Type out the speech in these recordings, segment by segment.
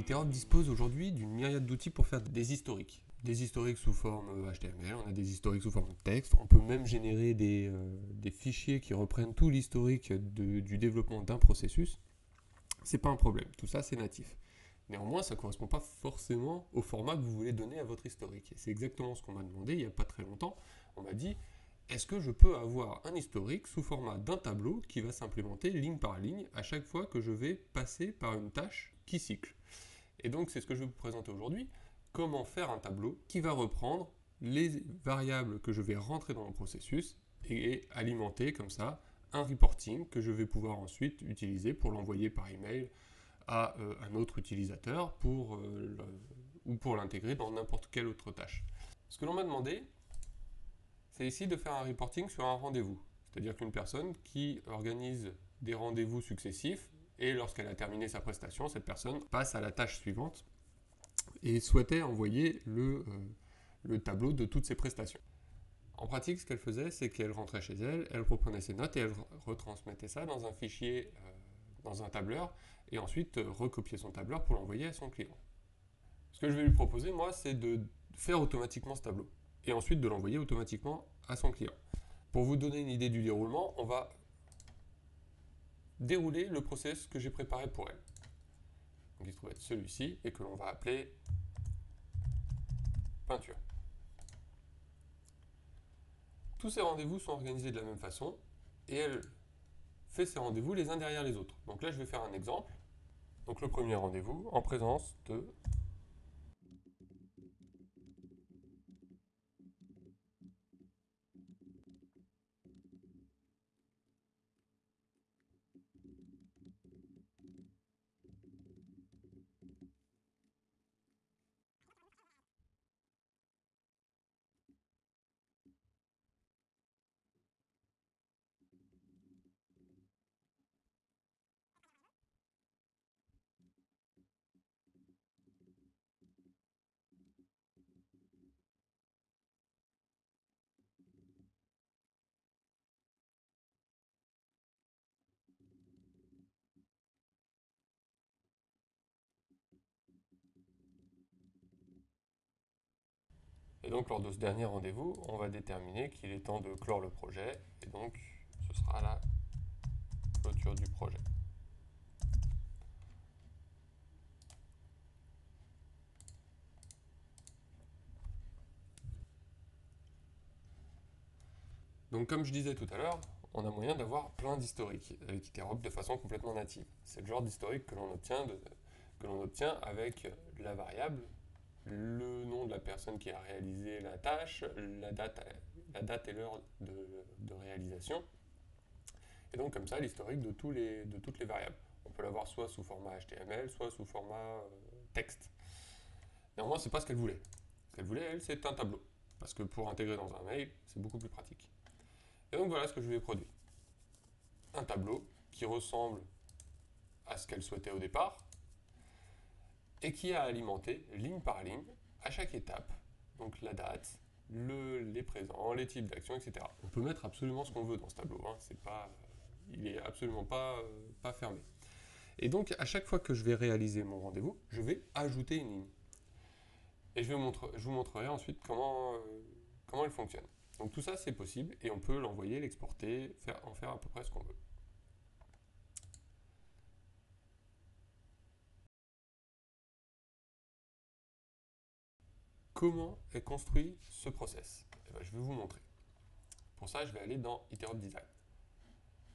Interop dispose aujourd'hui d'une myriade d'outils pour faire des historiques. Des historiques sous forme HTML, on a des historiques sous forme texte, on peut même générer des fichiers qui reprennent tout l'historique du développement d'un processus. C'est pas un problème, tout ça c'est natif. Néanmoins, ça ne correspond pas forcément au format que vous voulez donner à votre historique. Et c'est exactement ce qu'on m'a demandé il n'y a pas très longtemps. On m'a dit, est-ce que je peux avoir un historique sous format d'un tableau qui va s'implémenter ligne par ligne à chaque fois que je vais passer par une tâche qui cycle? Et donc c'est ce que je vais vous présenter aujourd'hui, comment faire un tableau qui va reprendre les variables que je vais rentrer dans mon processus et alimenter comme ça un reporting que je vais pouvoir ensuite utiliser pour l'envoyer par email à un autre utilisateur ou pour l'intégrer dans n'importe quelle autre tâche. Ce que l'on m'a demandé, c'est ici de faire un reporting sur un rendez-vous. C'est-à-dire qu'une personne qui organise des rendez-vous successifs et lorsqu'elle a terminé sa prestation, cette personne passe à la tâche suivante et souhaitait envoyer le tableau de toutes ses prestations. En pratique, ce qu'elle faisait, c'est qu'elle rentrait chez elle, elle reprenait ses notes et elle retransmettait ça dans un fichier, dans un tableur, et ensuite recopier son tableur pour l'envoyer à son client. Ce que je vais lui proposer, moi, c'est de faire automatiquement ce tableau, et ensuite de l'envoyer automatiquement à son client. Pour vous donner une idée du déroulement, on va dérouler le process que j'ai préparé pour elle. Donc il se trouve être celui-ci, et que l'on va appeler peinture. Tous ces rendez-vous sont organisés de la même façon, et elle fait ces rendez-vous les uns derrière les autres. Donc là, je vais faire un exemple. Donc le premier rendez-vous en présence de... Et donc lors de ce dernier rendez-vous, on va déterminer qu'il est temps de clore le projet, et donc ce sera la clôture du projet. Donc comme je disais tout à l'heure, on a moyen d'avoir plein d'historiques avec Interop de façon complètement native. C'est le genre d'historique que l'on obtient avec la variable, le nom de la personne qui a réalisé la tâche, la date et l'heure de réalisation, et donc comme ça l'historique de toutes les variables. On peut l'avoir soit sous format HTML, soit sous format texte. Néanmoins, c'est pas ce qu'elle voulait. Ce qu'elle voulait, elle, c'est un tableau. Parce que pour intégrer dans un mail, c'est beaucoup plus pratique. Et donc voilà ce que je lui ai produit. Un tableau qui ressemble à ce qu'elle souhaitait au départ et qui a alimenté ligne par ligne à chaque étape, donc la date, les présents, les types d'actions, etc. On peut mettre absolument ce qu'on veut dans ce tableau, hein. Il n'est absolument pas fermé. Et donc à chaque fois que je vais réaliser mon rendez-vous, je vais ajouter une ligne. Et je vous montrerai ensuite comment elle fonctionne. Donc tout ça c'est possible et on peut l'envoyer, l'exporter, en faire à peu près ce qu'on veut. Comment est construit ce process? Je vais vous montrer. Pour ça, je vais aller dans Interop Design.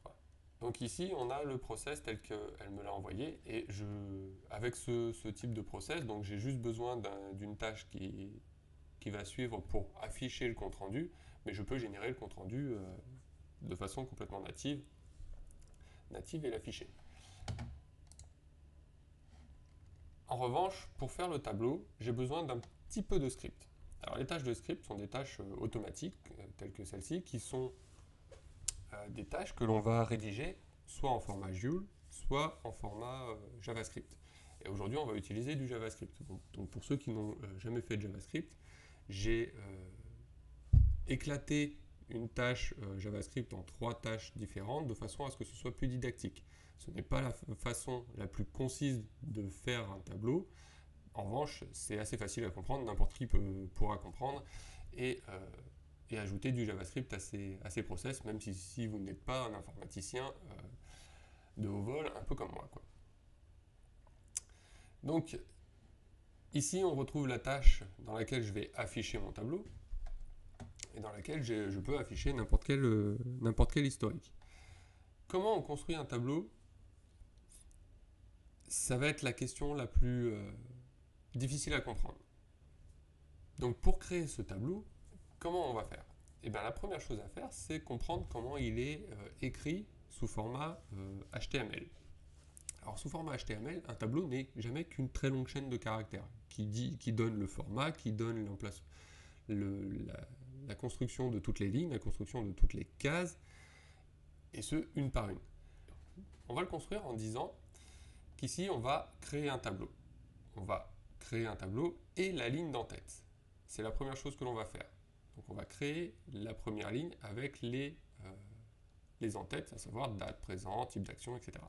Voilà. Donc ici, on a le process tel qu'elle me l'a envoyé. Et avec ce type de process, donc j'ai juste besoin d'une tâche qui va suivre pour afficher le compte-rendu, mais je peux générer le compte-rendu de façon complètement native et l'afficher. En revanche, pour faire le tableau, j'ai besoin d'un petit peu de script. Alors les tâches de script sont des tâches automatiques, telles que celle-ci, qui sont des tâches que l'on va rédiger soit en format Joule, soit en format JavaScript. Et aujourd'hui, on va utiliser du JavaScript. Donc pour ceux qui n'ont jamais fait de JavaScript, j'ai éclaté une tâche JavaScript en 3 tâches différentes de façon à ce que ce soit plus didactique. Ce n'est pas la façon la plus concise de faire un tableau. En revanche, c'est assez facile à comprendre, n'importe qui pourra comprendre et ajouter du JavaScript à ces process, même si vous n'êtes pas un informaticien de haut vol, un peu comme moi, quoi. Donc, ici, on retrouve la tâche dans laquelle je vais afficher mon tableau et dans laquelle je peux afficher n'importe quel historique. Comment on construit un tableau? Ça va être la question la plus difficile à comprendre. Donc, pour créer ce tableau, comment on va faire? Eh bien, la première chose à faire, c'est comprendre comment il est écrit sous format HTML. Alors, sous format HTML, un tableau n'est jamais qu'une très longue chaîne de caractères qui donne le format, qui donne la construction de toutes les lignes, la construction de toutes les cases, et ce, une par une. On va le construire en disant qu'ici, on va créer un tableau. On va créer un tableau et la ligne d'en-tête. C'est la première chose que l'on va faire. Donc on va créer la première ligne avec les en-têtes, à savoir date, présent, type d'action, etc.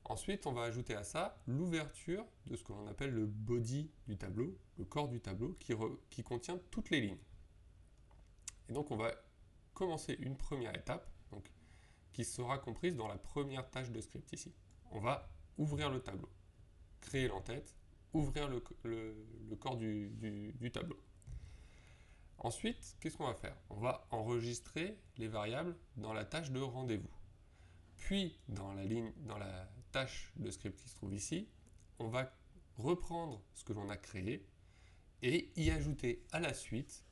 Ensuite, on va ajouter à ça l'ouverture de ce que l'on appelle le body du tableau, le corps du tableau, qui contient toutes les lignes. Et donc on va commencer une première étape, donc, qui sera comprise dans la première tâche de script ici. On va ouvrir le tableau, créer l'en-tête, ouvrir le corps du tableau. Ensuite, qu'est-ce qu'on va faire? On va enregistrer les variables dans la tâche de rendez-vous. Puis, dans la tâche de script qui se trouve ici, on va reprendre ce que l'on a créé et y ajouter à la suite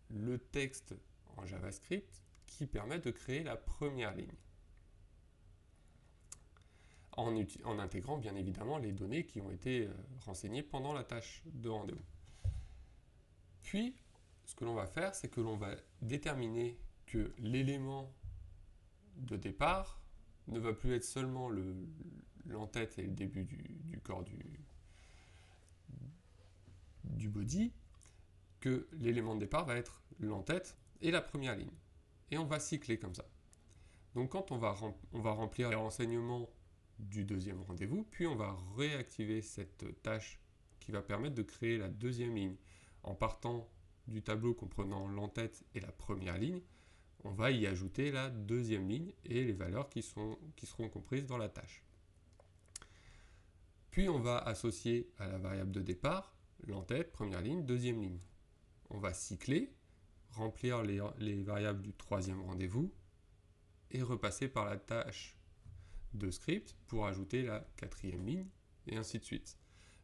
le texte en JavaScript qui permet de créer la première ligne. En intégrant bien évidemment les données qui ont été renseignées pendant la tâche de rendez-vous. Puis, ce que l'on va faire, c'est que l'on va déterminer que l'élément de départ ne va plus être seulement l'en-tête et le début du corps du body, que l'élément de départ va être l'en-tête et la première ligne. Et on va cycler comme ça. Donc quand on va remplir les renseignements du deuxième rendez-vous, puis on va réactiver cette tâche qui va permettre de créer la deuxième ligne. En partant du tableau comprenant l'en-tête et la première ligne, on va y ajouter la deuxième ligne et les valeurs qui seront comprises dans la tâche. Puis on va associer à la variable de départ l'en-tête, première ligne, deuxième ligne. On va cycler, remplir les variables du troisième rendez-vous et repasser par la tâche de script pour ajouter la quatrième ligne et ainsi de suite.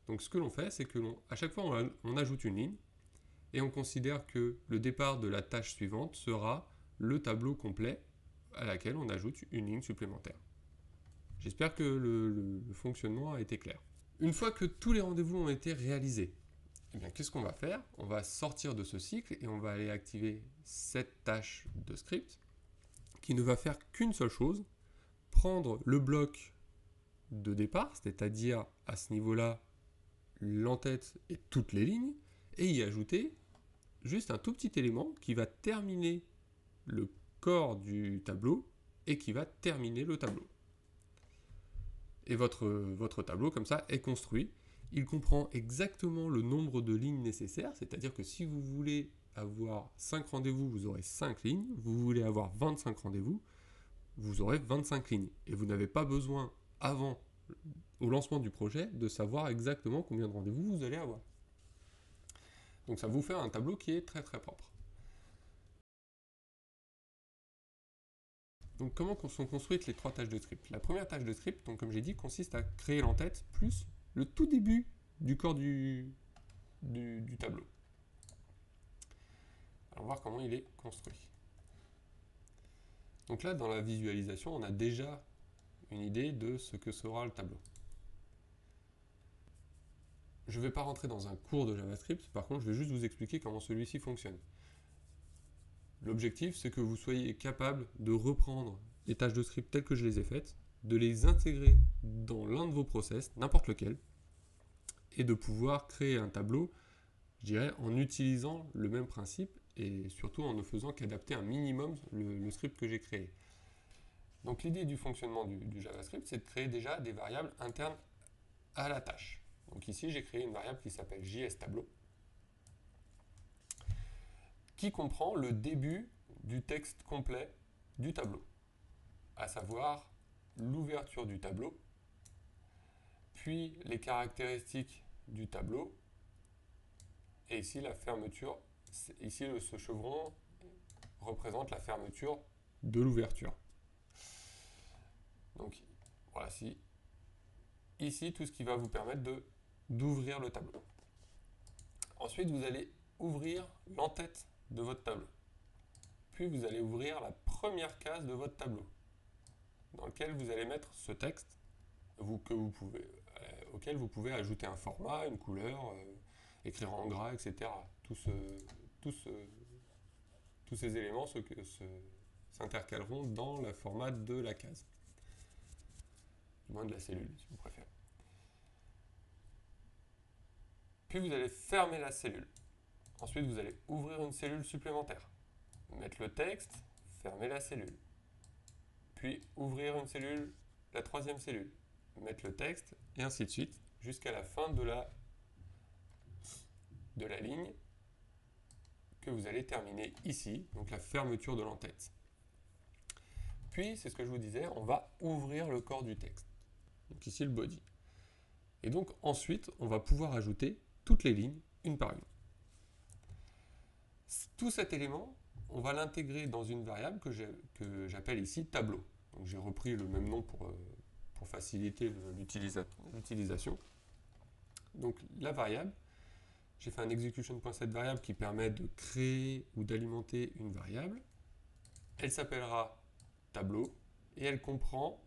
Donc ce que l'on fait, c'est que à chaque fois on ajoute une ligne et on considère que le départ de la tâche suivante sera le tableau complet à laquelle on ajoute une ligne supplémentaire. J'espère que le fonctionnement a été clair. Une fois que tous les rendez-vous ont été réalisés, eh bien, qu'est-ce qu'on va faire? On va sortir de ce cycle et on va aller activer cette tâche de script qui ne va faire qu'une seule chose, prendre le bloc de départ, c'est-à-dire à ce niveau-là l'en-tête et toutes les lignes, et y ajouter juste un tout petit élément qui va terminer le corps du tableau et qui va terminer le tableau. Et votre tableau, comme ça, est construit. Il comprend exactement le nombre de lignes nécessaires, c'est-à-dire que si vous voulez avoir 5 rendez-vous, vous aurez 5 lignes. Vous voulez avoir 25 rendez-vous, vous aurez 25 lignes. Et vous n'avez pas besoin, au lancement du projet, de savoir exactement combien de rendez-vous vous allez avoir. Donc ça vous fait un tableau qui est très très propre. Donc comment sont construites les 3 tâches de script? La première tâche de script, donc, comme j'ai dit, consiste à créer l'en-tête plus le tout début du corps du tableau. Alors, on va voir comment il est construit. Donc là, dans la visualisation, on a déjà une idée de ce que sera le tableau. Je ne vais pas rentrer dans un cours de JavaScript, par contre, je vais juste vous expliquer comment celui-ci fonctionne. L'objectif, c'est que vous soyez capable de reprendre les tâches de script telles que je les ai faites, de les intégrer dans l'un de vos process, n'importe lequel, et de pouvoir créer un tableau, je dirais, en utilisant le même principe et surtout en ne faisant qu'adapter un minimum le script que j'ai créé. Donc l'idée du fonctionnement du JavaScript, c'est de créer déjà des variables internes à la tâche. Donc ici, j'ai créé une variable qui s'appelle JSTableau, qui comprend le début du texte complet du tableau, à savoir l'ouverture du tableau, puis les caractéristiques du tableau, et ici la fermeture. Ici, ce chevron représente la fermeture de l'ouverture. Donc voilà, ici tout ce qui va vous permettre d'ouvrir le tableau. Ensuite, vous allez ouvrir l'entête de votre tableau. Puis vous allez ouvrir la première case de votre tableau, dans lequel vous allez mettre ce texte auquel vous pouvez ajouter un format, une couleur, écrire en gras, etc. Tous ces éléments s'intercaleront dans le format de la case, du moins de la cellule, si vous préférez. Puis vous allez fermer la cellule. Ensuite, vous allez ouvrir une cellule supplémentaire, mettre le texte, fermer la cellule. Puis ouvrir une cellule, la troisième cellule, mettre le texte, et ainsi de suite, jusqu'à la fin de la ligne que vous allez terminer ici, donc la fermeture de l'entête. Puis, c'est ce que je vous disais, on va ouvrir le corps du texte. Donc ici le body. Et donc ensuite, on va pouvoir ajouter toutes les lignes, une par une. Tout cet élément, on va l'intégrer dans une variable que j'appelle ici tableau. Donc j'ai repris le même nom pour faciliter l'utilisation. Donc la variable, j'ai fait un execution.set variable qui permet de créer ou d'alimenter une variable. Elle s'appellera tableau et elle comprend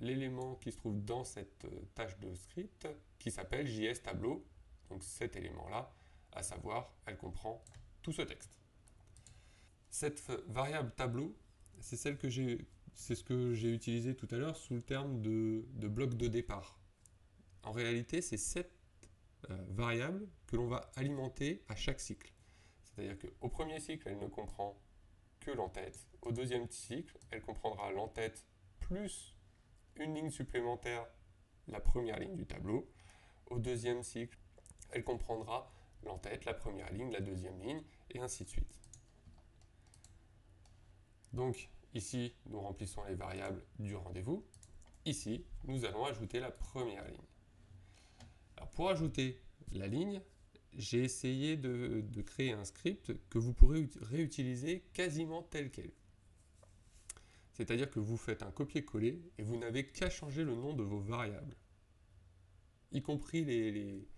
l'élément qui se trouve dans cette tâche de script qui s'appelle JSTableau. Donc cet élément-là, à savoir, elle comprend tout ce texte. Cette variable tableau, c'est ce que j'ai utilisé tout à l'heure sous le terme de bloc de départ. En réalité, c'est cette variable que l'on va alimenter à chaque cycle. C'est-à-dire qu'au premier cycle, elle ne comprend que l'entête. Au deuxième cycle, elle comprendra l'entête plus une ligne supplémentaire, la première ligne du tableau. Au deuxième cycle, elle comprendra l'entête, la première ligne, la deuxième ligne, et ainsi de suite. Donc ici, nous remplissons les variables du rendez-vous. Ici, nous allons ajouter la première ligne. Alors pour ajouter la ligne, j'ai essayé de créer un script que vous pourrez réutiliser quasiment tel quel. C'est-à-dire que vous faites un copier-coller et vous n'avez qu'à changer le nom de vos variables, y compris les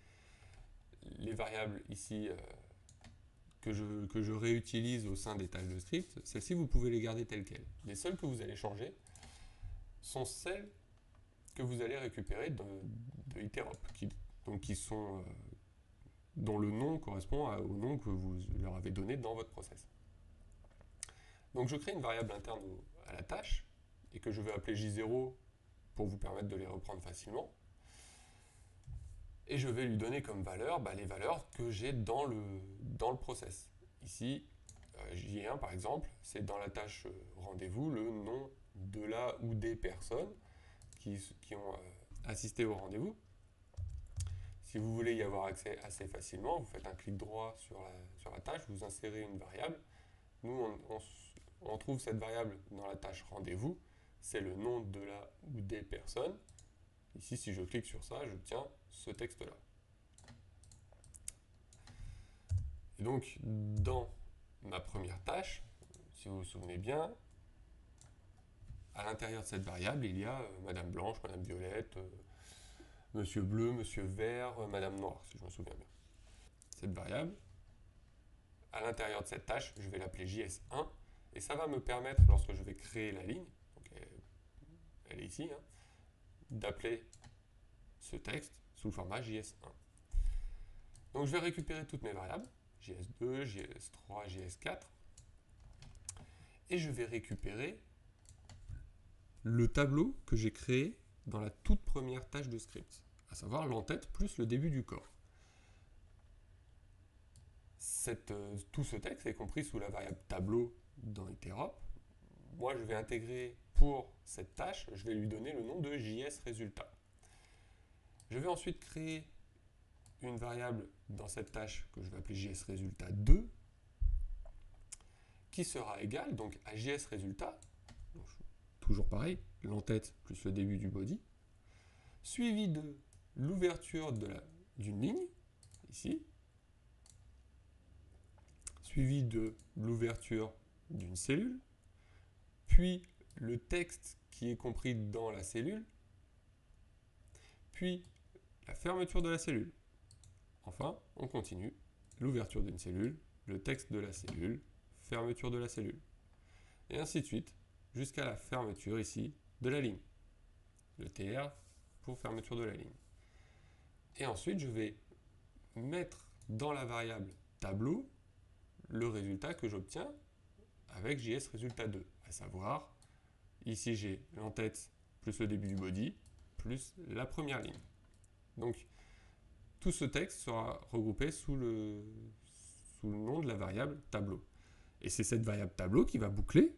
variables ici que je réutilise au sein des tâches de script. Celles-ci, vous pouvez les garder telles quelles. Les seules que vous allez changer sont celles que vous allez récupérer de iterop, dont le nom correspond au nom que vous leur avez donné dans votre process. Donc je crée une variable interne à la tâche et que je vais appeler J0 pour vous permettre de les reprendre facilement. Et je vais lui donner comme valeur les valeurs que j'ai dans le process. Ici, J1 par exemple, c'est dans la tâche rendez-vous le nom de la ou des personnes qui ont assisté au rendez-vous. Si vous voulez y avoir accès assez facilement, vous faites un clic droit sur la tâche, vous insérez une variable. Nous, on trouve cette variable dans la tâche rendez-vous, c'est le nom de la ou des personnes. Ici, si je clique sur ça, j'obtiens ce texte-là. Et donc, dans ma première tâche, si vous vous souvenez bien, à l'intérieur de cette variable, il y a Madame Blanche, Madame Violette, Monsieur Bleu, Monsieur Vert, Madame Noire, si je me souviens bien. Cette variable, à l'intérieur de cette tâche, je vais l'appeler JS1, et ça va me permettre, lorsque je vais créer la ligne, donc elle est ici, hein, d'appeler ce texte sous le format JS1. Donc je vais récupérer toutes mes variables, JS2, JS3, JS4, et je vais récupérer le tableau que j'ai créé dans la toute première tâche de script, à savoir l'entête plus le début du corps. tout ce texte est compris sous la variable tableau dans Interop. Moi, je vais intégrer pour cette tâche, je vais lui donner le nom de JSRésultat. Je vais ensuite créer une variable dans cette tâche que je vais appeler JSRésultat2 qui sera égale donc à JSRésultat, toujours pareil, l'entête plus le début du body, suivi de l'ouverture d'une ligne, ici, suivi de l'ouverture d'une cellule, puis le texte qui est compris dans la cellule, puis la fermeture de la cellule. Enfin, on continue, l'ouverture d'une cellule, le texte de la cellule, fermeture de la cellule, et ainsi de suite, jusqu'à la fermeture ici de la ligne. Le TR pour fermeture de la ligne. Et ensuite, je vais mettre dans la variable tableau le résultat que j'obtiens avec JSRésultat2, à savoir, ici j'ai l'entête plus le début du body, plus la première ligne. Donc, tout ce texte sera regroupé sous le nom de la variable tableau. Et c'est cette variable tableau qui va boucler.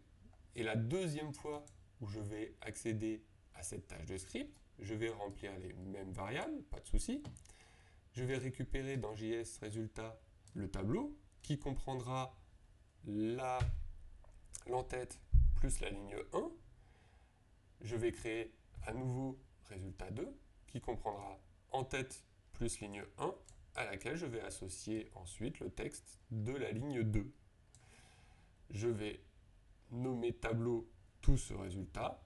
Et la deuxième fois où je vais accéder à cette tâche de script, je vais remplir les mêmes variables, pas de souci. Je vais récupérer dans JSRésultat le tableau qui comprendra l'entête plus la ligne 1. Je vais créer à nouveau résultat 2 qui comprendra entête plus ligne 1 à laquelle je vais associer ensuite le texte de la ligne 2. Je vais nommer tableau tout ce résultat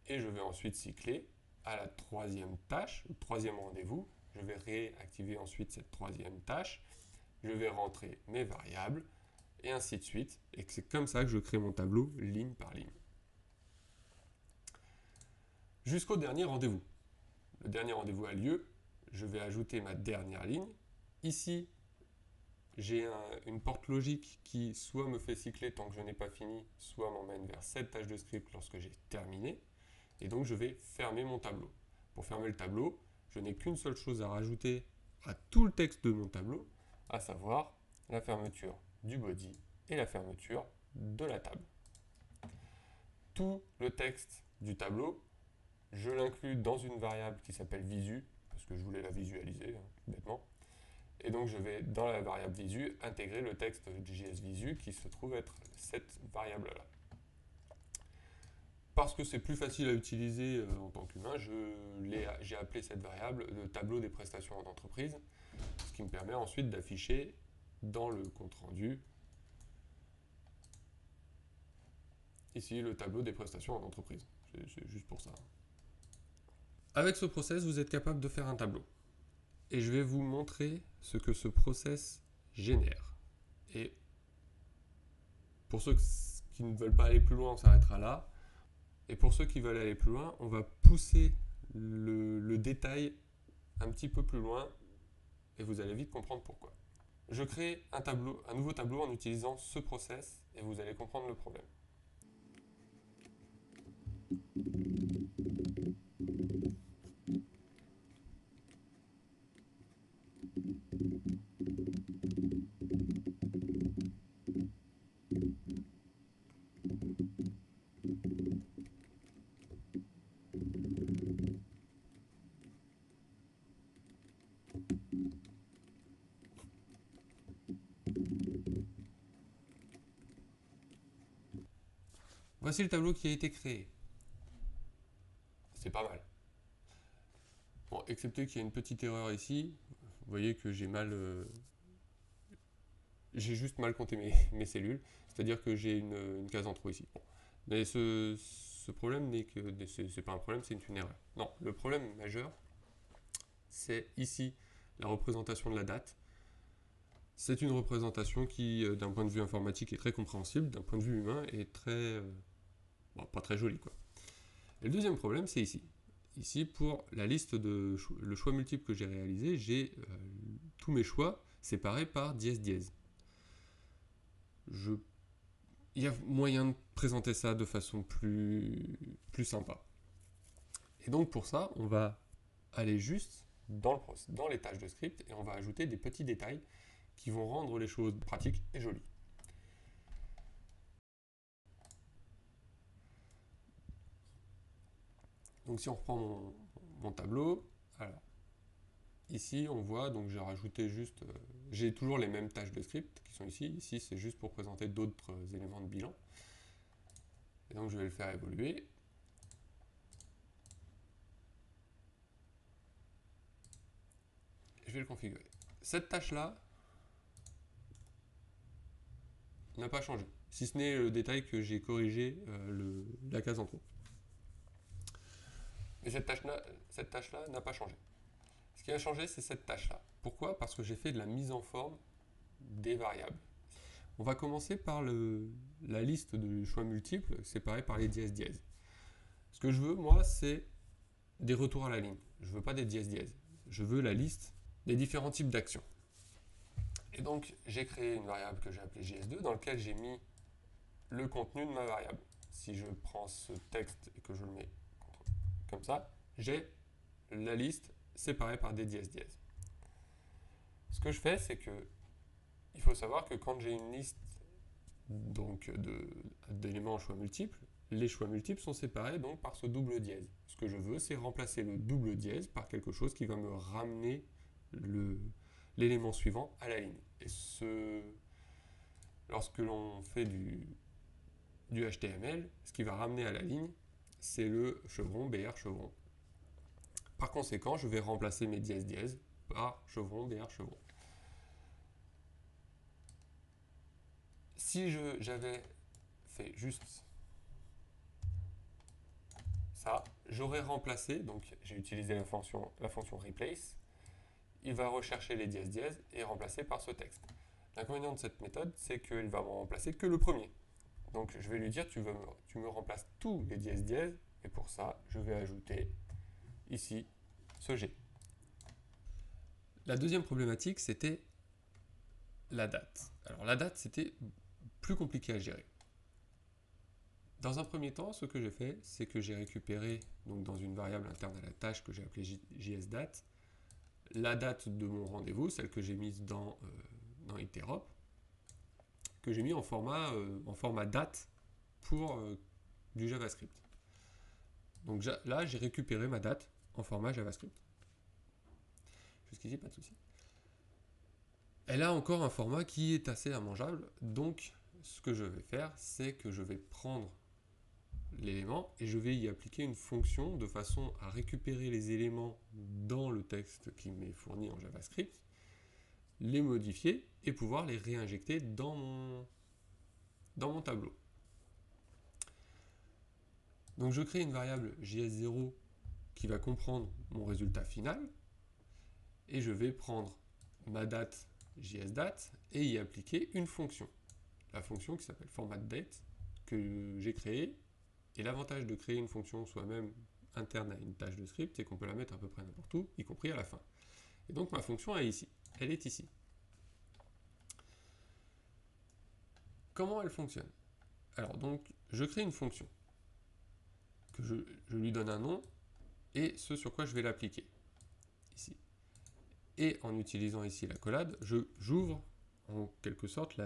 et je vais ensuite cycler à la troisième tâche, le troisième rendez-vous. Je vais réactiver ensuite cette troisième tâche. Je vais rentrer mes variables et ainsi de suite. Et c'est comme ça que je crée mon tableau ligne par ligne. Jusqu'au dernier rendez-vous. Le dernier rendez-vous a lieu. Je vais ajouter ma dernière ligne. Ici, j'ai une porte logique qui soit me fait cycler tant que je n'ai pas fini, soit m'emmène vers cette tâche de script lorsque j'ai terminé. Et donc, je vais fermer mon tableau. Pour fermer le tableau, je n'ai qu'une seule chose à rajouter à tout le texte de mon tableau, à savoir la fermeture du body et la fermeture de la table. Tout le texte du tableau, je l'inclus dans une variable qui s'appelle visu, parce que je voulais la visualiser, bêtement. Et donc je vais, dans la variable visu, intégrer le texte de JSVisu qui se trouve être cette variable-là. Parce que c'est plus facile à utiliser en tant qu'humain, j'ai appelé cette variable le tableau des prestations en entreprise, ce qui me permet ensuite d'afficher dans le compte-rendu ici le tableau des prestations en entreprise. C'est juste pour ça. Avec ce process, vous êtes capable de faire un tableau. Et je vais vous montrer ce que ce process génère. Et pour ceux qui ne veulent pas aller plus loin, on s'arrêtera là. Et pour ceux qui veulent aller plus loin, on va pousser le détail un petit peu plus loin et vous allez vite comprendre pourquoi. Je crée un nouveau tableau en utilisant ce process et vous allez comprendre le problème. Voici le tableau qui a été créé. C'est pas mal. Bon, excepté qu'il y a une petite erreur ici. Vous voyez que j'ai juste mal compté mes cellules. C'est-à-dire que j'ai une case en trop ici. Bon. Mais ce problème n'est que... c'est pas un problème, c'est une erreur. Non, le problème majeur, c'est ici la représentation de la date. C'est une représentation qui, d'un point de vue informatique, est très compréhensible, d'un point de vue humain, est très... bon, pas très jolie, quoi. Et le deuxième problème, c'est ici. Ici, pour la liste le choix multiple que j'ai réalisé, j'ai tous mes choix séparés par dièse dièse. Il y a moyen de présenter ça de façon plus sympa. Et donc pour ça, on va aller juste dans les tâches de script et on va ajouter des petits détails qui vont rendre les choses pratiques et jolies. Donc si on reprend mon tableau, alors ici on voit, donc j'ai rajouté juste, j'ai toujours les mêmes tâches de script qui sont ici. Ici c'est juste pour présenter d'autres éléments de bilan. Et donc je vais le faire évoluer. Je vais le configurer. Cette tâche-là n'a pas changé, si ce n'est le détail que j'ai corrigé la case en trop. Mais cette tâche-là n'a pas changé. Ce qui a changé, c'est cette tâche-là. Pourquoi? Parce que j'ai fait de la mise en forme des variables. On va commencer par la liste de choix multiples séparée par les dièses-dièses. Ce que je veux, moi, c'est des retours à la ligne. Je ne veux pas des dièses-dièses. Je veux la liste des différents types d'actions. Et donc, j'ai créé une variable que j'ai appelée JS2 dans laquelle j'ai mis le contenu de ma variable. Si je prends ce texte et que je le mets comme ça, j'ai la liste séparée par des dièses-dièses. Ce que je fais, c'est que il faut savoir que quand j'ai une liste d'éléments en choix multiples, les choix multiples sont séparés donc par ce double dièse. Ce que je veux, c'est remplacer le double dièse par quelque chose qui va me ramener l'élément suivant à la ligne. Et lorsque l'on fait du HTML, ce qui va ramener à la ligne, c'est le chevron BR chevron. Par conséquent, je vais remplacer mes dièses-dièses par chevron BR chevron. Si j'avais fait juste ça, j'aurais remplacé, donc j'ai utilisé la fonction replace, il va rechercher les dièses-dièses et remplacer par ce texte. L'inconvénient de cette méthode, c'est qu'il va me remplacer que le premier. Donc je vais lui dire, tu me remplaces tous les dièses-dièses, et pour ça, je vais ajouter ici ce G. La deuxième problématique, c'était la date. Alors la date, c'était plus compliqué à gérer. Dans un premier temps, ce que j'ai fait, c'est que j'ai récupéré, donc dans une variable interne à la tâche que j'ai appelée JSDate, la date de mon rendez-vous, celle que j'ai mise dans Interop, que j'ai mis en format date pour du JavaScript. Donc là, j'ai récupéré ma date en format JavaScript. Jusqu'ici, pas de souci. Elle a encore un format qui est assez immangeable, donc ce que je vais faire, c'est que je vais prendre l'élément et je vais y appliquer une fonction de façon à récupérer les éléments dans le texte qui m'est fourni en JavaScript, les modifier et pouvoir les réinjecter dans mon tableau. Donc je crée une variable JS0 qui va comprendre mon résultat final et je vais prendre ma date JSDate et y appliquer une fonction. La fonction qui s'appelle formatDate que j'ai créée. Et l'avantage de créer une fonction soi-même interne à une tâche de script, c'est qu'on peut la mettre à peu près n'importe où, y compris à la fin. Et donc ma fonction est ici. Elle est ici. Comment elle fonctionne? Alors donc, je crée une fonction, que je lui donne un nom, et ce sur quoi je vais l'appliquer. Ici. Et en utilisant ici la collade, j'ouvre en quelque sorte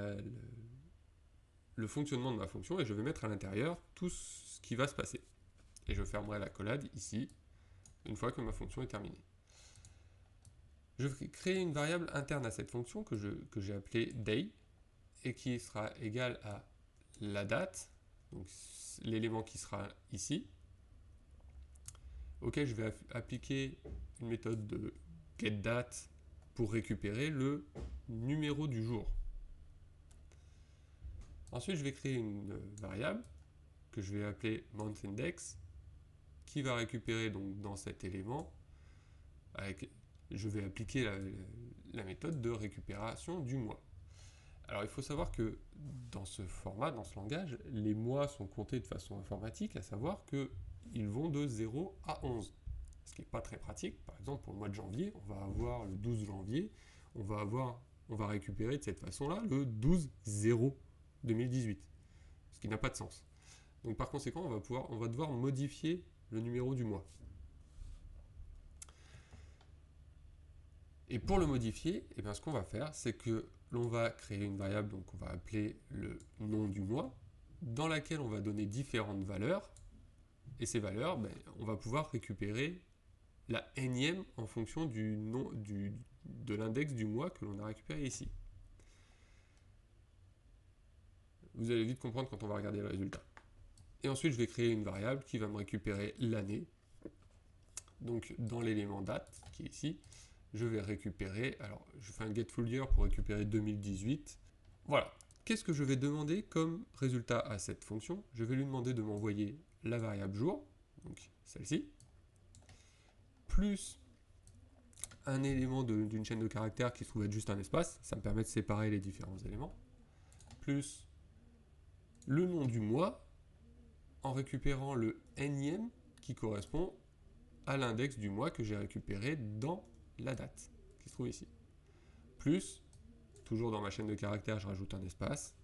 le fonctionnement de ma fonction, et je vais mettre à l'intérieur tout ce qui va se passer. Et je fermerai la collade ici, une fois que ma fonction est terminée. Je vais créer une variable interne à cette fonction que j'ai appelée day, et qui sera égale à la date, donc l'élément qui sera ici, auquel je vais appliquer une méthode de getDate pour récupérer le numéro du jour. Ensuite, je vais créer une variable que je vais appeler monthIndex, qui va récupérer donc dans cet élément, je vais appliquer la méthode de récupération du mois. Alors il faut savoir que dans ce format, dans ce langage, les mois sont comptés de façon informatique, à savoir qu'ils vont de 0 à 11. Ce qui n'est pas très pratique. Par exemple, pour le mois de janvier, on va avoir le 12 janvier, on va récupérer de cette façon-là le 12-0-2018, ce qui n'a pas de sens. Donc par conséquent, on va devoir modifier le numéro du mois. Et pour le modifier, ce qu'on va faire, c'est que l'on va créer une variable, donc on va appeler le nom du mois, dans laquelle on va donner différentes valeurs, et ces valeurs, ben, on va pouvoir récupérer la énième en fonction du nom, de l'index du mois que l'on a récupéré ici. Vous allez vite comprendre quand on va regarder le résultat. Et ensuite, je vais créer une variable qui va me récupérer l'année. Donc, dans l'élément date, qui est ici, je vais récupérer, alors je fais un get full year pour récupérer 2018. Voilà. Qu'est-ce que je vais demander comme résultat à cette fonction? Je vais lui demander de m'envoyer la variable jour, donc celle-ci, plus un élément d'une chaîne de caractères qui se trouve être juste un espace, ça me permet de séparer les différents éléments, plus le nom du mois, en récupérant le énième qui correspond à l'index du mois que j'ai récupéré dans la date, qui se trouve ici. Plus, toujours dans ma chaîne de caractères, je rajoute un espace,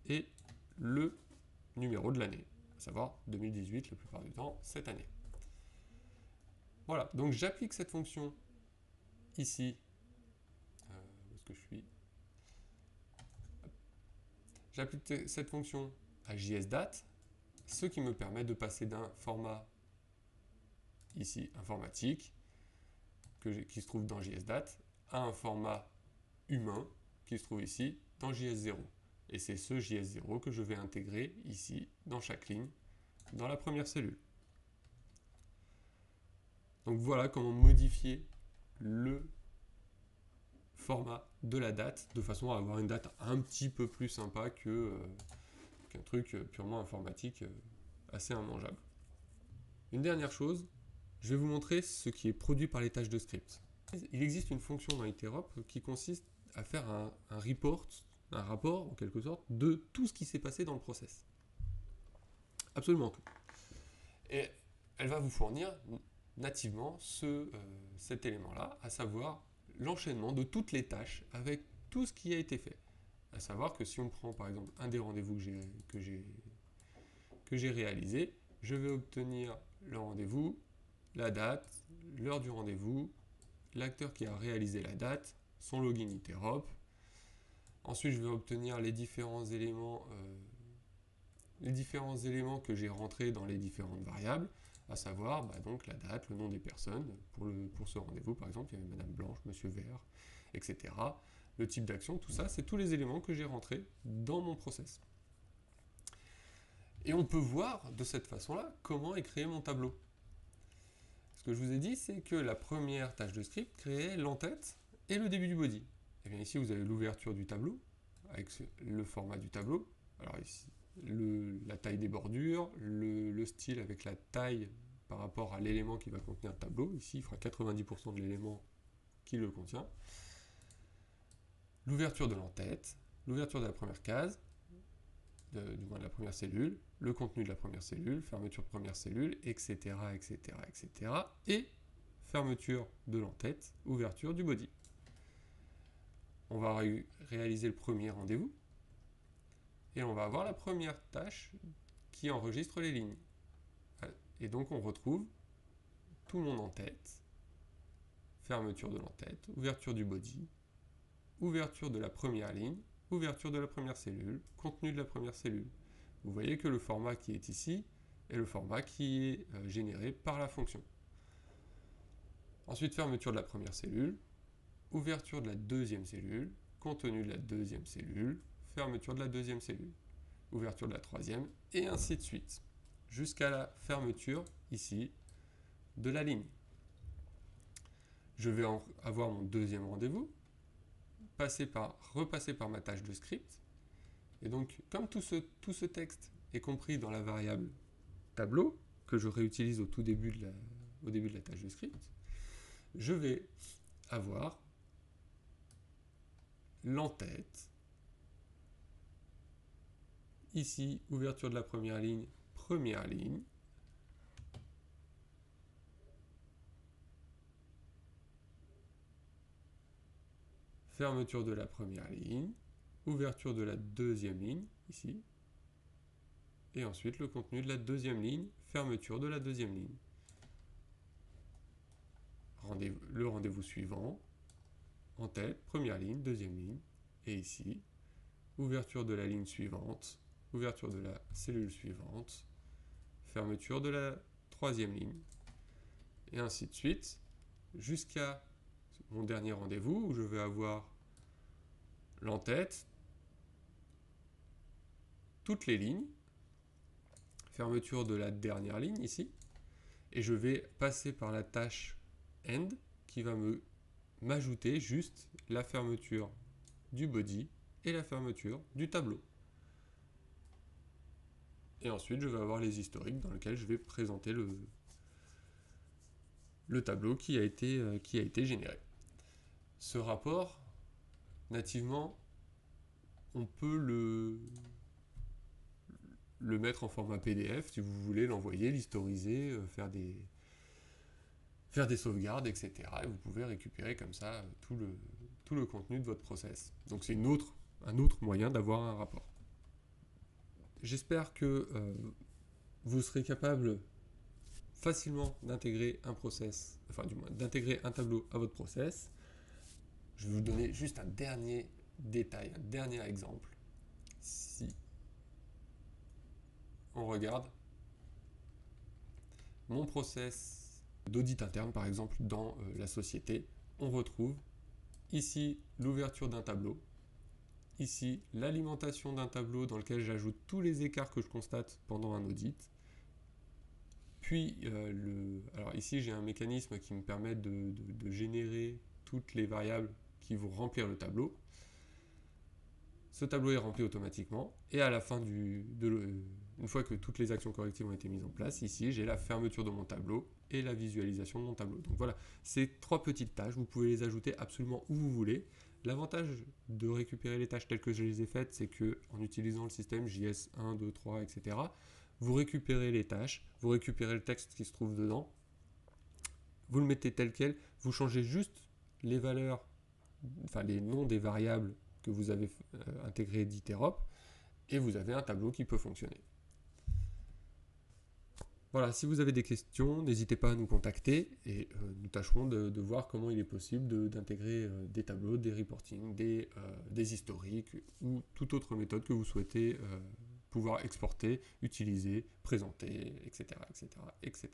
et le numéro de l'année, à savoir 2018 la plupart du temps, cette année. Voilà, donc j'applique cette fonction ici. Où est-ce que je suis? J'applique cette fonction à JSDate, ce qui me permet de passer d'un format ici informatique, qui se trouve dans JSDate, à un format humain, qui se trouve ici dans JS0. Et c'est ce JS0 que je vais intégrer ici, dans chaque ligne, dans la première cellule. Donc voilà comment modifier le format de la date, de façon à avoir une date un petit peu plus sympa qu'un truc purement informatique assez immangeable. Une dernière chose, je vais vous montrer ce qui est produit par les tâches de script. Il existe une fonction dans Interop qui consiste à faire un rapport en quelque sorte, de tout ce qui s'est passé dans le process. Absolument tout. Et elle va vous fournir nativement cet élément-là, à savoir l'enchaînement de toutes les tâches avec tout ce qui a été fait. À savoir que si on prend par exemple un des rendez-vous que j'ai réalisé, je vais obtenir le rendez-vous, la date, l'heure du rendez-vous, l'acteur qui a réalisé la date, son login Interop. Ensuite, je vais obtenir les différents éléments que j'ai rentrés dans les différentes variables, à savoir donc la date, le nom des personnes. Pour ce rendez-vous, par exemple, il y avait Madame Blanche, Monsieur Vert, etc. Le type d'action, tout ça, c'est tous les éléments que j'ai rentrés dans mon process. Et on peut voir de cette façon-là comment est créé mon tableau. Ce que je vous ai dit, c'est que la première tâche de script créait l'entête et le début du body. Et bien ici, vous avez l'ouverture du tableau, avec le format du tableau. Alors ici, la taille des bordures, le style avec la taille par rapport à l'élément qui va contenir le tableau. Ici, il fera 90% de l'élément qui le contient. L'ouverture de l'entête, l'ouverture de la première case, du moins de la première cellule, le contenu de la première cellule, fermeture de première cellule, etc., etc., etc. Et fermeture de l'entête, ouverture du body. On va réaliser le premier rendez-vous et on va avoir la première tâche qui enregistre les lignes. Et donc on retrouve tout mon en-tête, fermeture de l'en-tête, ouverture du body, ouverture de la première ligne, ouverture de la première cellule, contenu de la première cellule. Vous voyez que le format qui est ici est le format qui est généré par la fonction. Ensuite, fermeture de la première cellule, ouverture de la deuxième cellule, contenu de la deuxième cellule, fermeture de la deuxième cellule, ouverture de la troisième, et ainsi de suite, jusqu'à la fermeture, ici, de la ligne. Je vais avoir mon deuxième rendez-vous, repasser par ma tâche de script, et donc, comme tout ce texte est compris dans la variable tableau, que je réutilise au début de la tâche de script, je vais avoir l'entête, ici, ouverture de la première ligne, fermeture de la première ligne, ouverture de la deuxième ligne, ici, et ensuite le contenu de la deuxième ligne, fermeture de la deuxième ligne. Le rendez-vous suivant, en tête, première ligne, deuxième ligne, et ici, ouverture de la ligne suivante, ouverture de la cellule suivante, fermeture de la troisième ligne, et ainsi de suite, jusqu'à mon dernier rendez-vous où je vais avoir l'entête, toutes les lignes, fermeture de la dernière ligne ici, et je vais passer par la tâche end qui va m'ajouter juste la fermeture du body et la fermeture du tableau. Et ensuite, je vais avoir les historiques dans lesquels je vais présenter le tableau qui a été généré. Ce rapport, nativement, on peut le mettre en format PDF si vous voulez l'envoyer, l'historiser, faire des sauvegardes, etc. Et vous pouvez récupérer comme ça tout le contenu de votre process. Donc c'est un autre moyen d'avoir un rapport. J'espère que vous serez capable facilement d'intégrer un process, enfin du moins d'intégrer un tableau à votre process. Je vais vous donner juste un dernier détail, un dernier exemple. Si on regarde mon process d'audit interne, par exemple, dans la société, on retrouve ici l'ouverture d'un tableau, ici l'alimentation d'un tableau dans lequel j'ajoute tous les écarts que je constate pendant un audit. Puis, alors ici j'ai un mécanisme qui me permet de générer toutes les variables qui vont remplir le tableau. Ce tableau est rempli automatiquement et à la fin une fois que toutes les actions correctives ont été mises en place, ici j'ai la fermeture de mon tableau et la visualisation de mon tableau. Donc voilà, ces trois petites tâches, vous pouvez les ajouter absolument où vous voulez. L'avantage de récupérer les tâches telles que je les ai faites, c'est que en utilisant le système JS 1, 2, 3, etc., vous récupérez les tâches, vous récupérez le texte qui se trouve dedans, vous le mettez tel quel, vous changez juste les valeurs, enfin les noms des variables que vous avez intégré d'Iterop, et vous avez un tableau qui peut fonctionner. Voilà, si vous avez des questions, n'hésitez pas à nous contacter et nous tâcherons de voir comment il est possible d'intégrer des tableaux, des reporting, des historiques ou toute autre méthode que vous souhaitez pouvoir exporter, utiliser, présenter, etc., etc., etc.